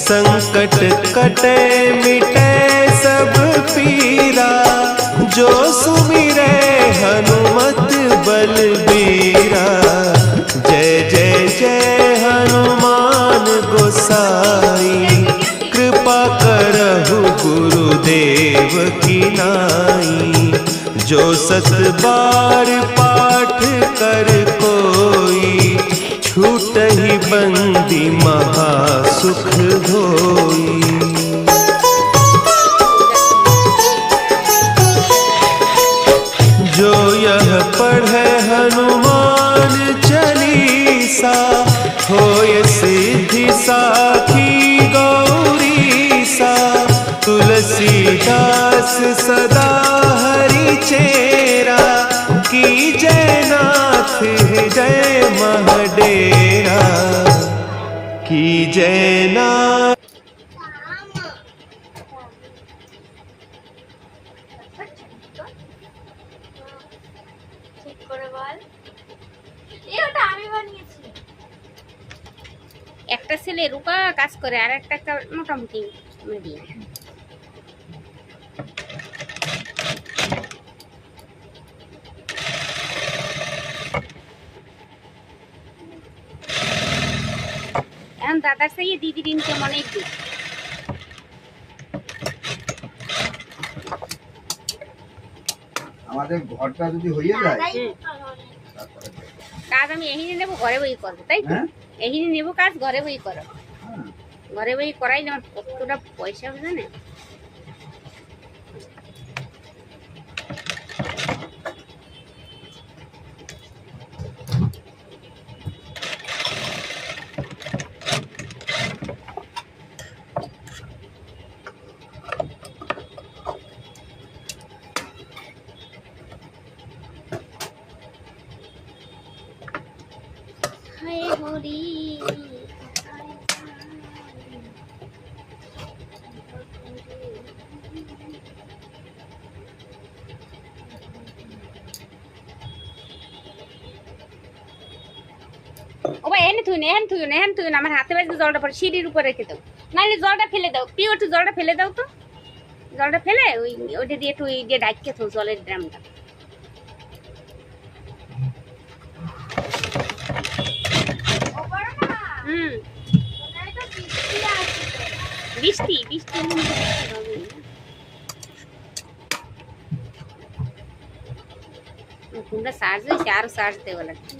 संकट कटे मिटे सब पीरा, जो सुमिरे हनुमत बलबीरा। जय जय जय हनुमान गोसाई, कृपा करहु गुरुदेव की नाई। जो 7 बार पाठ कर कोई, छूटहि बंदी महासुख होई। जो यह पढ़े हनुमान चालीसा, होय सिद्धि साखी गौरीसा। तुलसीदास सदा हरि चेरा, की जयनाथ हृदय महडेरा। की जयनाथ একটা ছেলে রুকা কাজ করে আর একটা মোটামুটি মিডিয়াম। এখন দাদার সাথে দিদির ইনকাম অনেক বেশি। আমাদের ঘরটা যদি হয়ে যায়, কাজ আমি এহিনি নেবো, ঘরে বই করবো, তাই তো? এহিনি নেবো কাজ, ঘরে বই করো। ঘরে বই করাই না কতটা পয়সা হবে জানে। হরি ও ভাই এনে থুই না, আমার হাতে বাজে জলটা পড়ে, সিঁড়ির উপরে রেখে দাও, নাহলে জলটা ফেলে দাও। পিও একটু জলটা ফেলে দাও তো, জলটা ফেলে ওইটা দিয়ে একটু দিয়ে ডাইকে থাও জলের ড্রামটা। বৃষ্টি তোমরা চার্জ হয়েছে, আরো চার্জ দেওয়া লাগবে।